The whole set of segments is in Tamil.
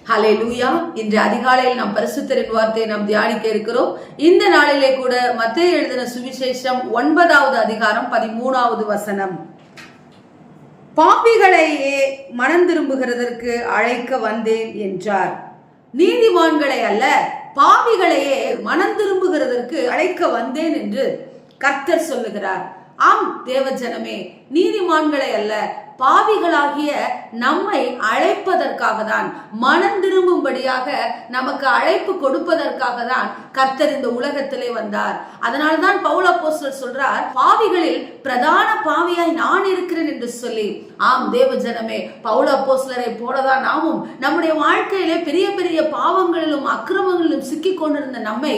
ஹல்லேலூயா. இன்று அதிகாலையில் நாம் பரிசுத்தரின் வார்த்தையை நாம் தியானிக்க இருக்கிறோம். இந்த நாளிலே கூட மத்தேயு எழுதின சுவிசேஷம் 9வது அதிகாரம் 13வது வசனம். பாவிகளையே மனம் திரும்புகிறதற்கு அழைக்க வந்தேன் என்றார். நீதிமான்களை அல்ல, பாவிகளையே மனம் திரும்புகிறதற்கு அழைக்க வந்தேன் என்று கர்த்தர் சொல்லுகிறார். ஆம் தேவஜனமே, நீதிமான்களை அல்ல, பாவிகளாகிய நம்மை அழைப்பதற்காக தான், மனம் திரும்பும்படியாக நமக்கு அழைப்பு கொடுப்பதற்காக தான் கர்த்தர் இந்த உலகத்திலே வந்தார். அதனால்தான் பவுல் அப்போஸ்தலர் சொல்றார், பாவிகளில் பிரதான பாவியாய் நான் இருக்கிறேன் என்று சொல்லி. ஆம் தேவஜனமே, பவுல் அப்போஸ்தலரை போலதான் நாமும் நம்முடைய வாழ்க்கையிலே பெரிய பெரிய பாவங்களிலும் அக்கிரமங்களிலும் சிக்கி கொண்டிருந்த நம்மை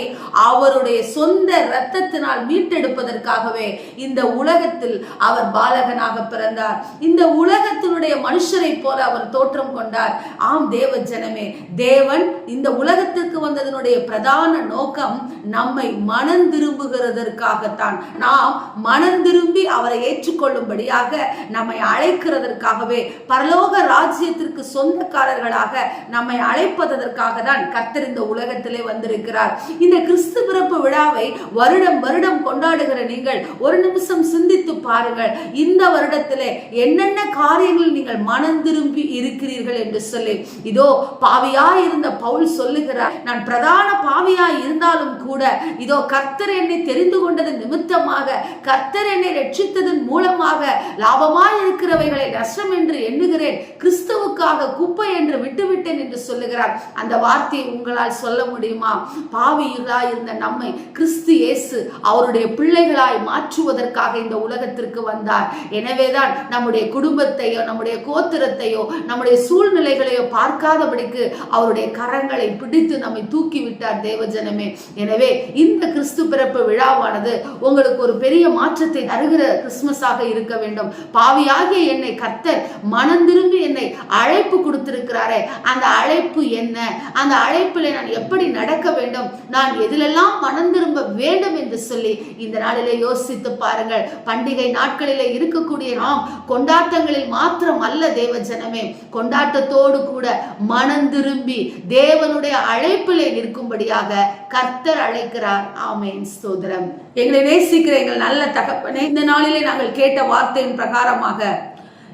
அவருடைய சொந்த இரத்தத்தினால் மீட்டெடுப்பதற்காகவே இந்த உலகத்தில் அவர் பாலகனாக பிறந்தார். இந்த உலகத்தினுடைய மனுஷரை போல அவர் தோற்றம் கொண்டார். ஆம் தேவ ஜனமே, தேவன் இந்த உலகத்திற்கு வந்ததனுடைய பிரதான நோக்கம் நம்மை மனம் திரும்புகிறதற்காகத்தான். நாம் மனம் திரும்பி அவரை ஏற்றுக்கொள்ளும்படியாக நம்மை அழைக்கிறதற்காகவே, பரலோக ராஜ்யத்திற்கு சொந்தக்காரர்களாக நம்மை அழைப்பதற்காக தான் கர்த்தர் இந்த உலகத்திலே வந்திருக்கிறார். இந்த கிறிஸ்து பிறப்பு விழாவை வருடம் வருடம் கொண்டாடுகிற நீங்கள் ஒரு நிமிஷம் சிந்தித்து பாருங்கள். இந்த வருடத்திலே என்னென்ன காரியங்கள் நீங்கள் மனம் திரும்பி இருக்கிறீர்கள் என்று சொல்லி. இதோ பாவியாய் இருந்த பவுல் சொல்லுகிறார், நான் பிரதான பாவியாய் இருந்தாலும் கூட இதோ கர்த்தர் என்னை தெரிந்து கொண்டதன் நிமித்தமாக, கர்த்தர் என்னை ரட்சித்ததன் மூலமாக லாபமாய் இருக்கிறவைகளை நஷ்டம் என்று எண்ணுகிறேன், கிறிஸ்துவுக்காக குப்பை என்று விட்டுவிட்டேன் என்று சொல்லுகிறார். அந்த வார்த்தையை உங்களால் சொல்ல முடியுமா? பாவிகளாய் இருந்த நம்மை கிறிஸ்து இயேசு அவருடைய பிள்ளைகளாய் மாற்றுவதற்காக இந்த உலகத்திற்கு வந்தார். எனவேதான் நம்முடைய குடும்பத்தையோ நம்முடைய கோத்திரத்தையோ நம்முடைய சூழ்நிலைகளையோ பார்க்காதபடிக்கு அவருடைய கரங்களை பிடித்து நம்மை தூக்கி விட்டார் தேவஜனமே. எனவே இந்த கிறிஸ்து பிறப்பு விழாவானது உங்களுக்கு ஒரு பெரிய மாற்றத்தை தருகிற கிறிஸ்துமஸாக இருக்க வேண்டும். பாவியாகிய என்னை கர்த்தர் மனம் திரும்பி என்னை அழைப்பு கொடுத்திருக்கிறாரே, அந்த அழைப்பு என்ன? அந்த அழைப்பில் நான் எப்படி நடக்க வேண்டும்? நான் எதிலெல்லாம் மனம் திரும்ப வேண்டும் என்று சொல்லி இந்த நாளிலே யோசித்து பாருங்கள். பண்டிகை நாட்களிலே இருக்கக்கூடிய நாம் கொண்டாட்டங்களில் மாத்திரம் அல்ல தேவஜனமே, கொண்டாட்டத்தோடு கூட மனம் திரும்பி தேவனுடைய அழைப்பிலே நிற்கும்படியாக கர்த்தர் அழைக்கிறார். ஆமென், ஸ்தோத்திரம். எங்களை நேசிக்கிற எங்கள் நல்ல தகப்பனே, இந்த நாளிலே நாங்கள் கேட்ட வார்த்தையின் பிரகாரமாக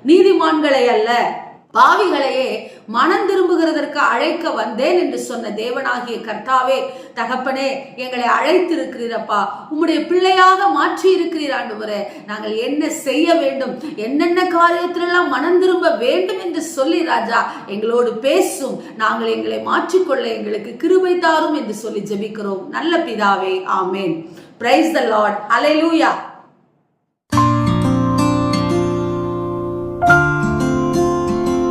நீதிமான்களை அல்ல, பாவிகளையே மனம் திரும்புகிறதற்கு அழைக்க வந்தேன் என்று சொன்ன தேவனாகிய கர்த்தாவே, தகப்பனே, எங்களை அழைத்திருக்கிறீரப்பா, உம்முடைய பிள்ளையாக மாற்றி இருக்கிறீர் ஆண்டவரே. நாங்கள் என்ன செய்ய வேண்டும், என்னென்ன காரியத்திலெல்லாம் மனம் திரும்ப வேண்டும் என்று சொல்லி ராஜா எங்களோடு பேசும். நாங்கள் எங்களை மாற்றிக்கொள்ள எங்களுக்கு கிருபை தாரும் என்று சொல்லி ஜெபிக்கிறோம் நல்ல பிதாவே. Amen. Praise the Lord. Hallelujah.